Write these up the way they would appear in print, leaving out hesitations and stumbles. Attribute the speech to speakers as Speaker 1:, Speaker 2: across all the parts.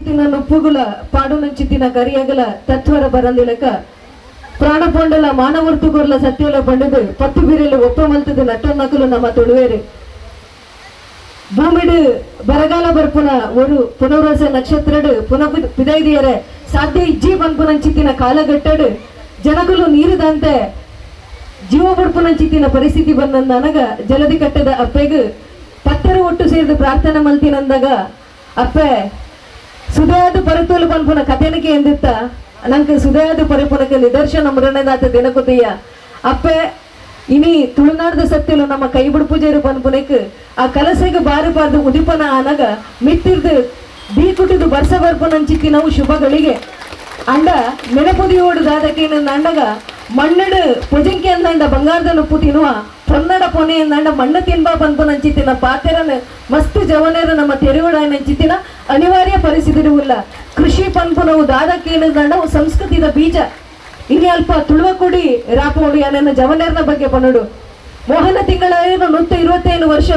Speaker 1: ತಿನ್ನ ನುಪ್ಪುಗುಲ ಪಾಡು ನಂಚಿ ತಿನ್ನ ಕರಿಯಗಲ ತತ್ವರ ಬರಂದಿಲಕ ಪ್ರಾಣಪೊಂಡಲ ಮಾನವರ್ತುಗುರ್ಲ ಸತ್ಯಲ ಪಂಡದು ಪತ್ತು ಬೀರೆಲು ಒಪ್ಪ ಮಲ್ತದ ನಟ್ಟೊನ್ನಕಲು ನಮ್ಮ ತೊಳುವೇರು ಭೂಮಿಡು ಬರಗಾಲ ಬರ್ಪುನ ஒரு ಪುನರ್ವಸ ನಕ್ಷತ್ರಡು ಪುನಃ ಪಿದೈದಿಯರೆ ಸಾಧ್ಯ ಇಜ್ಜಿ ಪನ್ಪುನಂಚಿತ್ತಿನ ಕಾಲಘಟ್ಟಡು ಜನಕಲು ನೀರುದಂತೆ ಜೀವ ಬಡ್ಪುನಂಚಿತ್ತಿನ ಪರಿಸ್ಥಿತಿ ಬಂದಂದನಗ ಜಲದಿ ಕಟ್ಟದ ಅಪ್ಪೆಗು ಪತ್ತರ ಒಟ್ಟು ಸೇರಿದು ಪ್ರಾರ್ಥನೆ ಮಲ್ತಿನಂದಾಗ ಅಪ್ಪೆ ಸುದಯಾದ ಪರತೋಲು ಪನ್ಪುನ ಕಥೆನಕ್ಕೆ ಎಂದಿತ್ತ ನಂಗೆ ಸುದಯಾದ ಪರಿಪುನಕ್ಕೆ ನಿದರ್ಶನ ಮುರಣದಾತ ದಿನಕುತಿಯ ಅಪ್ಪೆ ಇನಿ ತುಳುನಾಡದ ಸತ್ಯಲು ನಮ್ಮ ಕೈ ಬಿಡ್ಪೂಜೆರು ಪನ್ಪುನಕ್ಕೆ ಆ ಕಲಸೆಗೆ ಬಾರಬಾರ್ದು ಉದಿಪನ ಆನಗ ಮಿತ್ತಿರ್ದು ಬೀಕುಟಿದು ಬರ್ಸ ಬರ್ಪನಂಚಿತ್ತಿ ನಾವು ಶುಭಗಳಿಗೆ ಅಂಡ ನೆನಪುದಿಯೋಡು ದಾದಕೇನು ಅಂಡಗ ಮಣ್ಣಡು ಪುಜಂಕಿ ಅಂದಂಡ ಬಂಗಾರದ ನುಪ್ಪು ತಿನ್ನುವ ಪೊನ್ನಡ ಪೊನೆ ಅಂದಂಡ ಮಣ್ಣು ತಿನ್ಬಾ ಪನ್ಪನಂಚಿತ್ತಿನ ಪಾತೆರನ ಮಸ್ತ್ ಜವನೇರ ನಮ್ಮ ತೆರೆಯೋಡಾಯನಂಚಿತ್ತಿನ ಅನಿವಾರ್ಯ ಪರಿಸ್ಥಿತಿ ಇಲ್ಲ ಕೃಷಿ ಪನ್ಪುನವು ದಾದಕೇನು ಅಂಡ ಸಂಸ್ಕೃತಿದ ಬೀಜ ಇನಿ ಅಲ್ಪ ತುಳುವ ಕೂಡಿ ರಾಪೋಡಿ ನನ್ನ ಜವನೇರ್ನ ಬಗ್ಗೆ ಪನ್ನಡು ಮೋಹನ ತಿಂಗಳ 125 ವರ್ಷ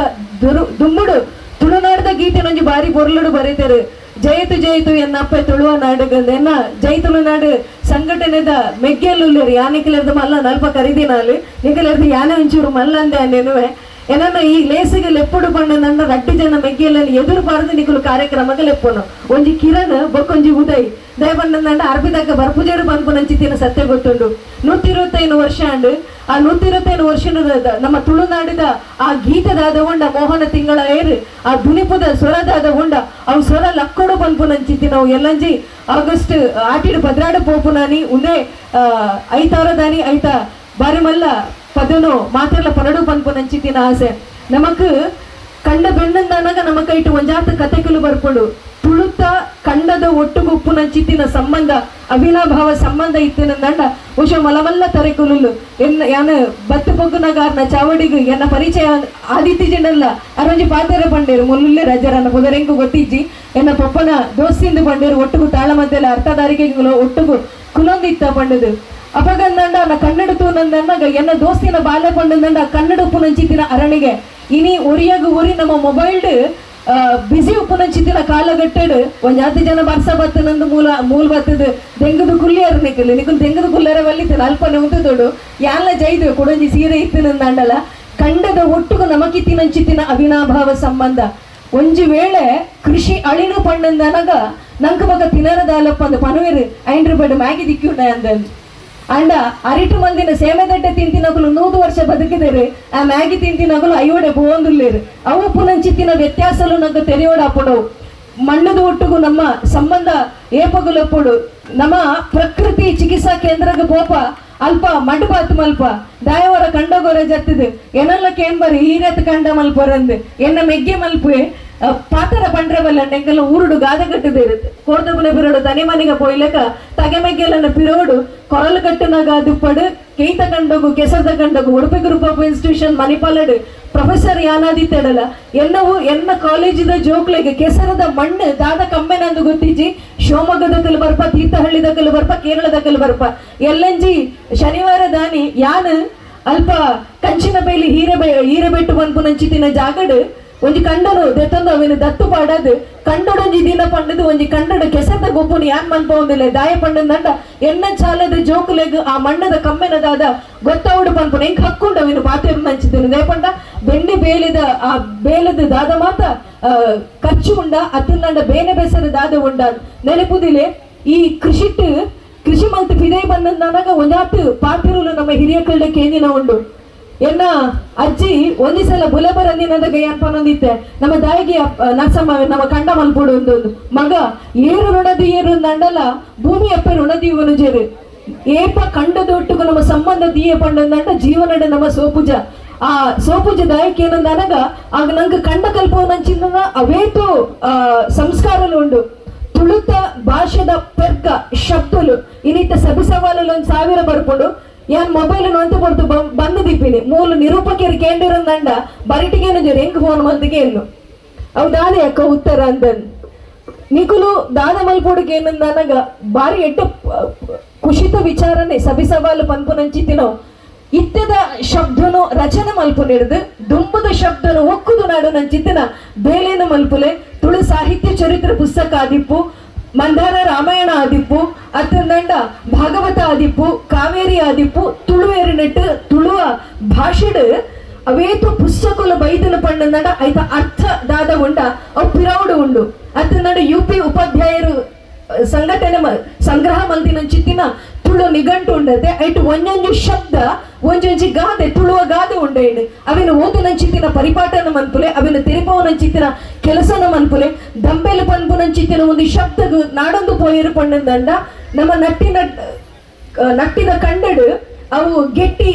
Speaker 1: ದುಮ್ಮುಡು ತುಳುನಾಡದ ಗೀತೆ ನಂಜಿ ಬಾರಿ ಬೊರ್ಲುಡು ಬರೀತಾರೆ ಜಯಿತು ಜಯಿತು ಎನ್ನಪ್ಪ ತುಳುವ ನಾಡುಗಂದ ಎನ್ನ ಜೈ ತುಳುನಾಡು ಸಂಘಟನೆದ ಮೆಗ್ಗೆಲ್ಲುಲ್ಲೇರು ಯಾನಿಕಲರ್ದು ಮಲ್ಲ ನಲ್ಪ ಕರಿದಿನಾಲು ನಿಕಲರ್ದು ಯಾನೆ ಒಂಚೂರು ಮಲ್ಲಂದೆ ಅನ್ನೆನುವೆ ಏನನ್ನ ಈ ಲೇಸಿಗೆ ಲೆಪ್ಪುಡು ಬಣ್ಣ ನನ್ನ ರಡ್ಡಿ ಜನ ಮೆಗ್ಗೆಲ್ಲಲ್ಲಿ ಎದುರು ಬಾರದು ನಿಕಲು ಕಾರ್ಯಕ್ರಮಕ್ಕೆ ಲೆಪ್ಪನು ಒಂಜಿ ಕಿರಣ್ ಬೊಕ್ಕೊಂಜಿ ಉದಯ್ ದಯಬಣ್ಣಂದ ಅರ್ಬಿದಾಗ ಬರ್ಪುಜೇರು ಪನ್ಪುನಂಚಿತ್ತಿನ ಸತ್ಯ ಗೊತ್ತುಂಡು 125 ವರ್ಷ ಅಂಡು ಆ 125 ವರ್ಷ ನಮ್ಮ ತುಳುನಾಡಿದ ಆ ಗೀತದಾದ ಉಂಡ ಮೋಹನ ತಿಂಗಳ ಏರು ಆ ದುನಿಪುದ ಸ್ವರದಾದ ಉಂಡ ಅವು ಸ್ವರ ಲಕ್ಕೋಡು ಪನ್ಪುನಂಚಿತ್ತಿ ನಾವು ಎಲ್ಲಂಜಿ ಆಗಸ್ಟ್ ಆಟಿಡು ಭದ್ರಾಡ ಪೋಪುನಾನಿ ಉಂದೇ ಐತಾರದಾನಿ ಐತ ಬಾರಿ ಮಲ್ಲ ಪದನು ಮಾತೆಲ್ಲ ಪರಡು ಪನ್ಪುನಂಚಿತ್ತಿನ ಆಸೆ ನಮಕ್ ಕಂಡ ಬೆಣ್ಣಂದನಾಗ ನಮ್ಮ ಕೈಟು ಒಂಜಾತ ಕತೆಕಲು ಬರ್ಪಡು ತುಳುತ್ತ ಕಂಡದ ಒಟ್ಟುಗುಪ್ಪುನಂಚಿತ್ತಿನ ಸಂಬಂಧ ಅವಿನಾಭಾವ ಸಂಬಂಧ ಇತ್ತಿನಂದಂಡ ಉಷ ಮಲಮಲ್ಲ ತರೆಕುಲು ಎನ್ನ ಯಾನ ಬತ್ತು ಪೊಗ್ಗುನಗಾರ್ನ ಚಾವಡಿಗು ಎನ್ನ ಪರಿಚಯ ಆದಿತ್ಯ ಜನಲ್ಲ ಅರೊಂಜಿ ಪಾತೆರ ಪಂಡೇರು ಮುಲ್ಲುಲ್ಲೆ ರಜರನ್ನ ಬುದರೆಂಗು ಗೊತ್ತಿಜ್ಜಿ ಎನ್ನ ಪಪ್ಪನ ದೋಸ್ತಿಂದು ಪಂಡೇರು ಒಟ್ಟುಗು ತಾಳ ಮಧ್ಯೆಲ್ಲ ಅರ್ಥದಾರಿಕೆಗಳು ಒಟ್ಟುಗು ಕುಲೊಂದಿತ್ತ ಪಂಡದು ಅಪಗಂದಂಡ ನ ಕನ್ನಡ ತೂನಂದನ್ನಾಗ ಎನ್ನ ದೋಸ್ತಿನ ಬಾಲ್ಯ ಪಂಡಂದಂಡ ಕನ್ನಡ ಉಪ್ಪುನಂಚಿತ್ತಿನ ಅರಣಿಗೆ ಇನಿ ಒರಿಯಾಗ ಒರಿ ನಮ್ಮ ಮೊಬೈಲ್ ಬಿಸಿ ಉಪ್ಪುನಂಚಿತ್ತಿನ ಕಾಲಗಟ್ಟೆಡು ಒಂಜಾತಿ ಜನ ಬರ್ಸ ಬತ್ತನಂದು ಮೂಲ ಬತ್ತದು ದೆಂಗದು ಕುಲ್ಲಿಯರು ನಿಕಲು ನಿಕಲು ದೆಂಗದು ಕುಲ್ಲರ ಬಲ್ಲಿತ್ತು ಅಲ್ಪನೆ ಉಂಟು ಯಾಲ ಜೈದು ಕೊಡೊಂಜಿ ಸೀರೆ ಇತ್ತಿನಂದಾಂಡಲ ಕಂಡದ ಒಟ್ಟುಗು ನಮಕಿತ್ತಿನಂಚಿತ್ತಿನ ಅವಿನಾಭಾವ ಸಂಬಂಧ ಒಂಜಿ ವೇಳೆ ಕೃಷಿ ಅಳಿನು ಪಂಡಂದನಗ ನಂಕ ಬಗ ತಿನ್ನರದಾಲಪ್ಪ ಅಂದ ಪನವೇರು ಐಂಡ್ರು ಬಡ್ ಮ್ಯಾಗಿ ದಿಕ್ಕುಂಡ ಅಂದಂದು ಅಂಡ ಅರಿಟು ಮಂದಿನ ಸೇಮೆದಡ್ಡೆ ತಿಂತಿನಗಲು 100 ವರ್ಷ ಬದುಕಿದರು ಆ ಮ್ಯಾಗಿ ತಿಂತಿನಗಲು ಅಯ್ಯೋಡೆ ಬೋಂದುಲ್ಲೇರು ಅವು ಪುನಂಚಿತ್ತಿನ ವ್ಯತ್ಯಾಸಲು ನಂಗೆ ತೆರೆಯೋಡಾಪುಡವು ಮಣ್ಣದ ಒಟ್ಟುಗು ನಮ್ಮ ಸಂಬಂಧ ಏಪಗುಲಪ್ಪುಡು ನಮ್ಮ ಪ್ರಕೃತಿ ಚಿಕಿತ್ಸಾ ಕೇಂದ್ರಕ್ಕೆ ಪೋಪ ಅಲ್ಪ ಮಡ್ಬಾತ್ ಮಲ್ಪ ದಾಯವರ ಕಂಡಗೋರ ಜತ್ತದು ಎನಲ್ಲ ಕೇಂಬರಿ ಹೀರೆತ್ ಕಂಡ ಮಲ್ಪರಂದು ಎನ್ನ ಮೆಗ್ಗೆ ಮಲ್ಪೆ ಪಾತರ ಪಂಡ್ರವಲ್ಲ ನೆಂಗೆಲ್ಲ ಊರುಡು ಗಾದೆ ಕಟ್ಟದೇ ಇರುತ್ತೆ ಕೋರ್ದಗುನ ಬಿರೋಡು ತನಿ ಮನೆಗೆ ಪೋಯ್ಲಕ ತಗೆಮೆಗ್ಗೆಲ್ಲ ಪಿರೋಡು ಕೊರಲು ಕಟ್ಟುನಾಗ ದುಪ್ಪಡು ಕೇಯ್ತ ಕಂಡೋಗು ಕೆಸರದ ಕಂಡೋಗು ಉಡುಪಿ ಗ್ರೂಪ್ ಆಫ್ ಇನ್ಸ್ಟಿಟ್ಯೂಷನ್ ಮಣಿಪಾಲಡು ಪ್ರೊಫೆಸರ್ ಯಾನಾದಿತ್ತಡಲ್ಲ ಎನ್ನವು ಎನ್ನ ಕಾಲೇಜಿದ ಜೋಕ್ಲೆಗೆ ಕೆಸರದ ಮಣ್ಣು ದಾದ ಕಮ್ಮೆನಂದು ಗೊತ್ತಿಜ್ಜಿ ಶಿವಮೊಗ್ಗದ ಕಲ್ ಬರ್ಪ ತೀರ್ಥಹಳ್ಳಿದ ಕಲ್ ಬರ್ಪ ಕೇರಳದ ಕಲ್ ಬರ್ಪ ಎಲ್ಲಂಜಿ ಶನಿವಾರ ದಾನಿ ಯಾನು ಅಲ್ಪ ಕಂಚಿನ ಬೈಲಿ ಹೀರೆಬೆಟ್ಟು ಪನ್ಪುನಂಚಿತ್ತಿನ ಜಾಗಡು ಒಂಜಿ ಕಂಡನು ದೆತ್ತಂದು ಅವಿನ ದತ್ತು ಪಾಡದು ಕಂಡೊಡೊಂಜಿ ದಿನ ಪಂಡದು ಒಂಜಿ ಕಂಡಡ ಕೆಸದ ಗೊಬ್ಬುನು ಯಾನ್ ಮನ್ಪ ಒಂದಿಲ್ಲ ದಾಯ ಪಂಡಂದಂಡ ಎನ್ನ ಚಾಲದ ಜೋಕುಲೆಗ್ ಆ ಮಣ್ಣದ ಕಮ್ಮೆನದಾದ ಗೊತ್ತೌಡು ಪನ್ಪುನ ಹೆಂಗ್ ಹಕ್ಕೊಂಡು ಅವಿನ ಪಾತೆರು ನಂಚಿದ್ದೇನೆ ದೇಪಂಡ ಬೆಂಡಿ ಬೇಲಿದ ಆ ಬೇಲದ ದಾದ ಮಾತ ಖರ್ಚು ಉಂಡ ಅತ್ತಂದಂಡ ಬೇನೆ ಬೆಸದ ದಾದ ಉಂಡ ನೆನಪುದಿಲೆ ಈ ಕೃಷಿ ಮಲ್ತು ಪಿದೈ ಬಂದನಾಗ ಒಂಜಾತು ಪಾತಿರುಲು ನಮ್ಮ ಹಿರಿಯ ಕಳ್ಳ ಕೇಂದಿನ ಉಂಡು ಎನ್ನ ಅಜ್ಜಿ ಒಂದಿ ಸಲ ಬುಲೆಬರಂದಿನದಾಗ ಏನ್ ಪನ್ನೊಂದಿತ್ತೆ ನಮ್ಮ ದಾಯಿಗೆ ನಸಮ ನಮ್ಮ ಕಂಡ ಮಲ್ಪುಡು ಒಂದೊಂದು ಮಗ ಏರು ಋಣದಿ ಏರು ನಂಡಲ ಭೂಮಿ ಅಪ್ಪ ಋಣದಿ ಇವನು ಜೇರು ಏಪ ಕಂಡದೊಟ್ಟಿಗೂ ನಮ್ಮ ಸಂಬಂಧ ದೀಯ ಪಂಡಂದಂಡ ಜೀವನಡ ನಮ್ಮ ಸೋಪುಜ ಆ ಸೋಪುಜ ದಾಯಕ್ಕೆ ಏನಂದನಗ ಆಗ ನಂಗೆ ಕಂಡ ಕಲ್ಪವನಂಚಿನ ಅವೇತು ಸಂಸ್ಕಾರಲು ಉಂಡು ತುಳುತ ಭಾಷೆದ ಪೆರ್ಕ ಶಬ್ದಲು ಇನ್ನಿತ ಸಬಿ ಸವಾಲಲ್ಲಿ 1000 ಬರ್ಪುಡು ಯಾನ್ ಮೊಬೈಲ್ ಅಂತ ಬರ್ತು ಬಂದು ದಿಪ್ಪಿನಿ ಮೂಲ ನಿರೂಪಕರು ಕೇಂದ್ರಂದಂಡ ಬರಿಟಿಗೇನು ಜೋರು ಹೆಂಗ್ ಫೋನ್ ಮಂದಿಗೆ ಎಲ್ಲು ಅವು ದಾದೆ ಅಕ್ಕ ಉತ್ತರ ಅಂದನ್ ನಿಕುಲು ದಾದ ಮಲ್ಪೋಡಿಗೆ ಏನಂದನಗ ಬಾರಿ ಎಟ್ಟು ಕುಶಿತ ವಿಚಾರನೆ ಸಬಿ ಸವಾಲು ಪನ್ಪುನಂಚಿತ್ತಿನೋ ಇತ್ತದ ಶಬ್ದನು ರಚನೆ ಮಲ್ಪುನಿಡ್ದು ದುಂಬದ ಶಬ್ದನು ಒಕ್ಕುದು ನಾಡು ನಂಚಿತ್ತಿನ ಬೇಲೇನ ಮಲ್ಪುಲೆ ತುಳು ಸಾಹಿತ್ಯ ಚರಿತ್ರೆ ಪುಸ್ತಕ ಆದಿಪ್ಪು ಮಂದಾರ ರಾಮಾಯಣ ಆದಿಪ್ಪು ಅತ್ತಂದಂಡ ಭಾಗವತ ಆದಿಪ್ಪು ಕಾವೇರಿ ಆದಿಪ್ಪು ತುಳುವೇರಿನಟ್ಟು ತುಳುವ ಭಾಷೆಡ್ ಅವೇತು ಪುಸ್ತಕಲ ಬೈದನ ಪಂಡಂಡ ಐತ ಅರ್ಥ ದಾದ ಉಂಡ ಅವು ಪಿರೌಡು ಉಂಡು ಅತ್ತಂದಂಡ UP ಉಪಾಧ್ಯಾಯರು ಸಂಘಟನೆ ಸಂಗ್ರಹ ಮಂದಿನಂಚಿತ್ತಿನ ತುಳು ನಿಘಂಟು ಉಂಡತೆ ಐಟು ಒಂಜೊಂಜು ಶಬ್ದ ಒಂಜೊಂಜಿ ಗಾದೆ ತುಳುವ ಗಾದೆ ಉಂಡೇನು ಅವಿನ ಓದುನಂಚಿತ್ತಿನ ಪರಿಪಾಠನ ಮನ್ಪುಲೆ ಅವಿನ ತೆರಿಪವನಂಚಿತ್ತಿನ ಕೆಲಸನ ಮನ್ಪುಲೆ ದಂಬೆಲು ಪನ್ಪುನಂಚಿತ್ತಿನ ಒಂದು ಶಬ್ದಗು ನಾಡೊಂದು ಪೋಯಿರು ಪಂಡಂದಂಡ ನಮ್ಮ ನಟ್ಟಿನ ಕಂಡಡು ಅವು ಗೆಟ್ಟಿ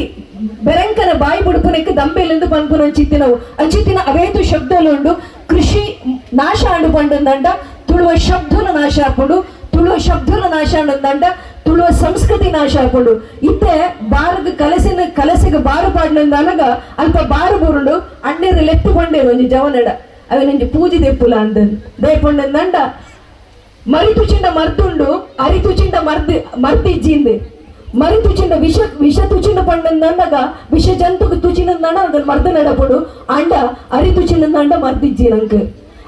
Speaker 1: ಬೆರಂಕನ ಬಾಯಿ ಬುಡುಪುನಕ್ಕೆ ದಂಬೆಲೆಂದು ಪನ್ಪುನಂಚಿತ್ತಿನವು ಅಂಚಿತ್ತಿನ ಅವೇತು ಶಬ್ದಲುಂಡು ಕೃಷಿ ನಾಶ ಅಂಡು ಪಂಡಂದಂಡ ತುಳುವ ಶಬ್ದನ ನಾಶ ಹಾಕೊಂಡು ತುಳುವ ಶಬ್ದನ ನಾಶ ಅಂದಂಡ ತುಳುವ ಸಂಸ್ಕೃತಿ ನಾಶ ಹಾಕೊಂಡು ಇತ್ತೆ ಬಾರಗ ಕಲಸೆಗೆ ಬಾರು ಪಾಡ್ನಂದನಗ ಅಲ್ಪ ಬಾರು ಬುರುಂಡು ಅಣ್ಣೆರು ಲೆತ್ತು ಬಂಡೇರು ಒಂಜಿ ಜವನಡ ಅವನೊಂಜಿ ಪೂಜೆ ದೆಪ್ಪುಲ ಅಂದ ದೇಪಂಡಂದಂಡ ಮರಿತುಚಿಂಡ ಮರ್ದುಂಡು ಅರಿತುಚಿಂಡ ಮರ್ದಿಜ್ಜಿಂದೆ ಮರಿತುಚಿಂಡ ವಿಷ ತುಚಿಂಡ ಪಂಡಂದನಗ ವಿಷ ಜಂತುకు ತುಚಿನಂದನ ಅದನ್ನ ಮರ್ದ ನಡಪಡು ಅಂಡ ಅರಿತುಚಿನಂದಂಡ ಮರ್ದಿಜ್ಜಿ ನಂಗೆ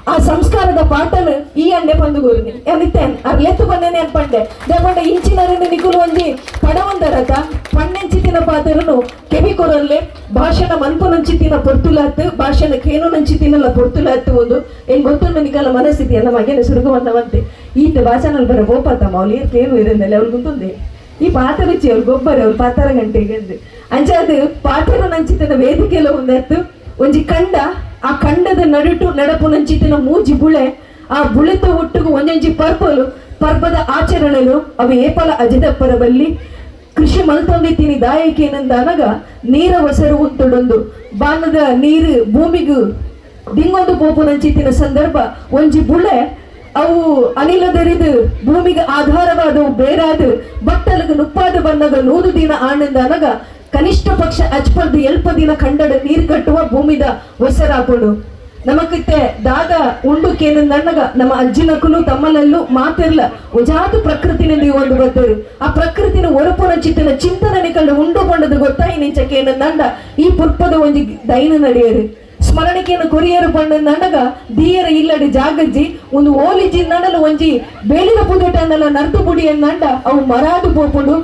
Speaker 1: ಆ ಸಂಸ್ಕಾರದ ಪಾಠನ ಈ ಅಂಡೆ ಪಂದುಗೂರಿನಿ ಅನಿತ್ತೇನ್ ಅರ್ಲೆತ್ತು ಬಂದೇನೆ ಅನ್ಪಂಡೆ ದೇಪಂಡ ಇಂಚಿನರಿಂದ ನಿಕುಲು ಒಂಜಿ ಪಡವಂದರತ ಪಣ್ಣೆಂಚಿತಿನ ಪಾತ್ರನು ಕೆಮಿಕೊರಲ್ಲೆ ಭಾಷಣ ಮನ್ಪುನಂಚಿತಿನ ಪೊರ್ತುಲಾತ್ ಭಾಷಣ ಕೇನುನಂಚಿತಿನಲ್ಲ ಪೊರ್ತುಲಾತ್ ಒಂದು ಏನ್ ಗೊತ್ತುಂಡು ನಿಕಲ ಮನಸ್ಥಿತಿ ಎಲ್ಲ ಮಗೇನೆ ಸುರುಗುವಂತವಂತೆ ಈತ ಭಾಷಣಲ್ ಬರ ಗೋಪಾತ ಮೌಲಿ ಕೇನು ಇರಂದಲ್ಲ ಅವ್ರು ಗುಂತುಂದೆ ಈ ಪಾತ್ರ ರುಚಿ ಅವ್ರು ಗೊಬ್ಬರ ಅವ್ರು ಪಾತರ ಗಂಟೆಗೆ ಅಂದು ಅಂಚಾದ ಪಾತ್ರ ನಂಚಿತಿನ ವೇದಿಕೆಲ್ಲ ಒಂದೆತ್ತು ಒಂಜಿ ಕಂಡ ಆ ಕಂಡದ ನಡಪು ನಂಚಿತಿನ ಮೂಜಿ ಬುಳೆ ಆ ಬುಳೆತ ಒಟ್ಟಿಗೂ ಒಂದೊಂಜಿ ಪರ್ಬದ ಆಚರಣೆಲು ಅವು ಏಪಲ ಅಜದಪ್ಪರ ಬಲ್ಲಿ ಕೃಷಿ ಮಲ್ತೊಂದಿತ್ತೀನಿ ದಾಯಕಿ ಏನಂದನಗ ನೀರ ಒಸರು ಉಂಟುಡೊಂದು ಬಾನದ ನೀರು ಭೂಮಿಗೂ ದಿಂಗೊಂದು ಪೋಪು ನಂಚಿತಿನ ಸಂದರ್ಭ ಒಂಜಿ ಬುಳೆ ಅವು ಅನಿಲದರಿದು ಭೂಮಿಗೆ ಆಧಾರವಾದವು ಬೇರಾದ ಬಟ್ಟಲಗ ನುಪ್ಪಾದ ಬಂದಾಗ 100 ದಿನ ಆನಂದನಗ ಕನಿಷ್ಠ ಪಕ್ಷ ಅಚ್ಪರ್ದು ಎಲ್ಪ ದಿನ ಕಂಡಡ ನೀರು ಕಟ್ಟುವ ಭೂಮಿದ ಒಸರಾಪಡು ನಮಕಿತ್ತೆ ದಾದ ಉಂಡುಕೇನಂದಣ್ಣಗ ನಮ್ಮ ಅಜ್ಜಿನಕ್ಕೂ ತಮ್ಮನಲ್ಲೂ ಮಾತಿರ್ಲ ಒಜಾತು ಪ್ರಕೃತಿನಿಂದ ಒಂದು ಗೊತ್ತರು ಆ ಪ್ರಕೃತಿನ ಒರಪುನ ಚಿಂತನೆ ಕಂಡು ಉಂಡು ಕೊಂಡದು ಗೊತ್ತಾಯಿ ನಿಂಚಕೇನಂದಂಡ ಈ ಪುರ್ಪದ ಒಂಜಿ ದೈನ ನಡೆಯರು ಸ್ಮರಣೆಕೆಯನ್ನು ಕೊರಿಯರು ಪಂಡಂದಣ್ಣಗ ದೀಯರ ಇಲ್ಲಡೆ ಜಾಗಜ್ಜಿ ಒಂದು ಓಲಿಜಿ ನಡಲು ಒಂಜಿ ಬೇಲಿನ ಪುದಟನ್ನೆಲ್ಲ ನರ್ದು ಬುಡಿ ಎಂದಂಡ ಅವು ಮರಾದು ಪೋಪುಂಡು